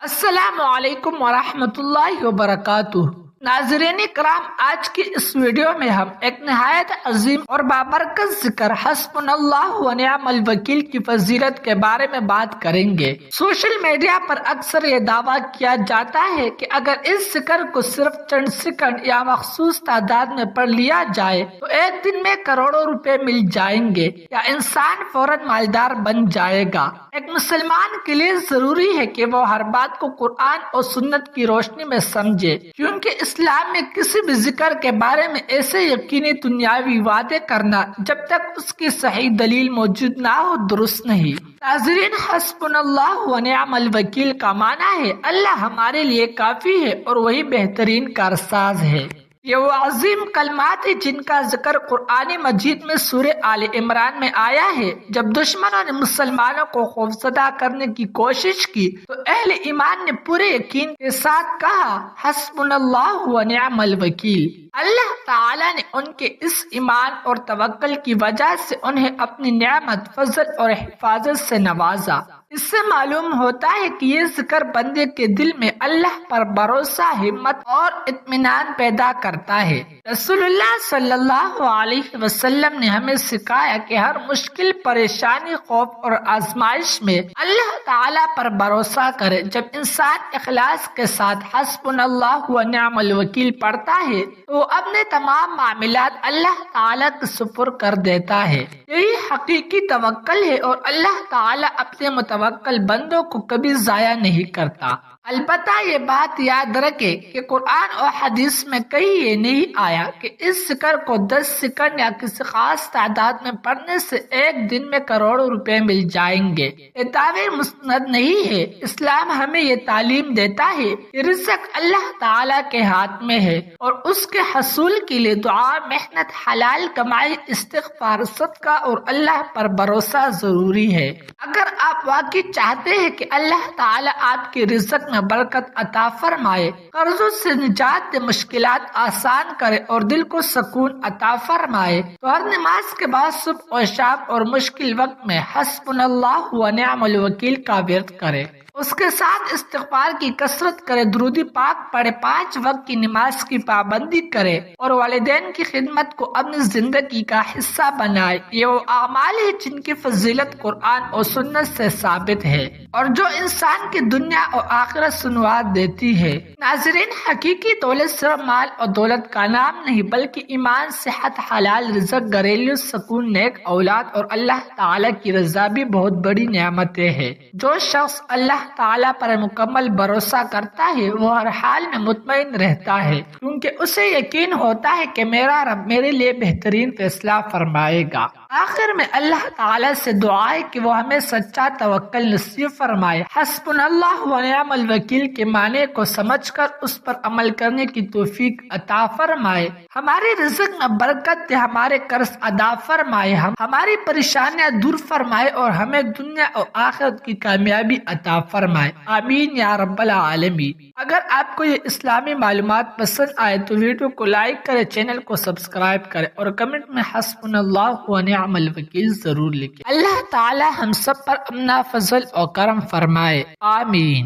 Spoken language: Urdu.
السلام علیکم ورحمۃ اللہ وبرکاتہ۔ ناظرین کرام، آج کی اس ویڈیو میں ہم ایک نہایت عظیم اور بابرکت ذکر حسبنا اللہ و نعم الوکیل کی فضیلت کے بارے میں بات کریں گے۔ سوشل میڈیا پر اکثر یہ دعویٰ کیا جاتا ہے کہ اگر اس ذکر کو صرف چند سیکنڈ یا مخصوص تعداد میں پڑھ لیا جائے تو ایک دن میں کروڑوں روپے مل جائیں گے یا انسان فوراً مالدار بن جائے گا۔ ایک مسلمان کے لیے ضروری ہے کہ وہ ہر بات کو قرآن اور سنت کی روشنی میں سمجھے، کیونکہ اسلام میں کسی بھی ذکر کے بارے میں ایسے یقینی دنیاوی وعدے کرنا جب تک اس کی صحیح دلیل موجود نہ ہو درست نہیں۔ ناظرین، حسبنا اللہ و نعم الوکیل کا معنی ہے اللہ ہمارے لیے کافی ہے اور وہی بہترین کارساز ہے۔ یہ وہ عظیم کلمات ہیں جن کا ذکر قرآن مجید میں سورہ آل عمران میں آیا ہے۔ جب دشمنوں نے مسلمانوں کو خوفزدہ کرنے کی کوشش کی تو اہل ایمان نے پورے یقین کے ساتھ کہا حسبنا اللہ و نعم الوکیل۔ اللہ تعالیٰ نے ان کے اس ایمان اور توکل کی وجہ سے انہیں اپنی نعمت، فضل اور حفاظت سے نوازا۔ اس سے معلوم ہوتا ہے کہ یہ ذکر بندے کے دل میں اللہ پر بھروسہ، ہمت اور اطمینان پیدا کرتا ہے۔ رسول اللہ صلی اللہ علیہ وسلم نے ہمیں سکھایا کہ ہر مشکل، پریشانی، خوف اور آزمائش میں اللہ تعالیٰ پر بھروسہ کرے۔ جب انسان اخلاص کے ساتھ حسبنا اللہ و نعم الوکیل پڑھتا ہے تو وہ اپنے تمام معاملات اللہ تعالیٰ کے سپرد کر دیتا ہے۔ یہی حقیقی توکل ہے اور اللہ تعالیٰ اپنے متوکل بندوں کو کبھی ضائع نہیں کرتا۔ البتہ یہ بات یاد رکھے کہ قرآن اور حدیث میں کہیں یہ نہیں آیا کہ اس ذکر کو 10 سیکنڈ یا کسی خاص تعداد میں پڑھنے سے ایک دن میں کروڑوں روپے مل جائیں گے۔ یہ دعوے مستند نہیں ہے۔ اسلام ہمیں یہ تعلیم دیتا ہے کہ رزق اللہ تعالیٰ کے ہاتھ میں ہے اور اس کے حصول کے لیے دعا، محنت، حلال کمائی، استغفار، صدقہ اور اللہ پر بھروسہ ضروری ہے۔ اگر آپ واقعی چاہتے ہیں کہ اللہ تعالیٰ آپ کے رزق میں برکت عطا فرمائے، قرضوں سے نجات دے، مشکلات آسان کرے اور دل کو سکون عطا فرمائے تو ہر نماز کے بعد صبح اور شام اور مشکل وقت میں حسبنا اللہ و نعم الوکیل کا ورد کرے۔ اس کے ساتھ استغفار کی کثرت کرے، درود پاک پڑھے، 5 وقت کی نماز کی پابندی کرے اور والدین کی خدمت کو اپنی زندگی کا حصہ بنائے۔ یہ وہ اعمال ہیں جن کی فضیلت قرآن اور سنت سے ثابت ہے اور جو انسان کی دنیا اور آخرت سنوار دیتی ہے۔ ناظرین، حقیقی دولت صرف مال اور دولت کا نام نہیں بلکہ ایمان، صحت، حلال رزق، گھریلو سکون، نیک اولاد اور اللہ تعالیٰ کی رضا بھی بہت بڑی نعمتیں ہیں۔ جو شخص اللہ تعالیٰ پر مکمل بھروسہ کرتا ہے وہ ہر حال میں مطمئن رہتا ہے، کیونکہ اسے یقین ہوتا ہے کہ میرا رب میرے لیے بہترین فیصلہ فرمائے گا۔ آخر میں اللہ تعالیٰ سے دعا ہے کہ وہ ہمیں سچا توکل نصیب فرمائے۔ حسبنا اللہ و نعم الوکیل کے معنی کو سمجھ کر اس پر عمل کرنے کی توفیق عطا فرمائے، ہمارے رزق میں برکت دے، ہمارے قرض ادا فرمائے، ہماری پریشانیاں دور فرمائے اور ہمیں دنیا اور آخرت کی کامیابی عطا فرمائے، آمین یا رب العالمین۔ اگر آپ کو یہ اسلامی معلومات پسند آئے تو ویڈیو کو لائک کرے، چینل کو سبسکرائب کرے اور کمنٹ میں حسبنا اللہ و نعم الوکیل ضرور لکھیں۔ اللہ تعالی ہم سب پر اپنا فضل اور کرم فرمائے، آمین۔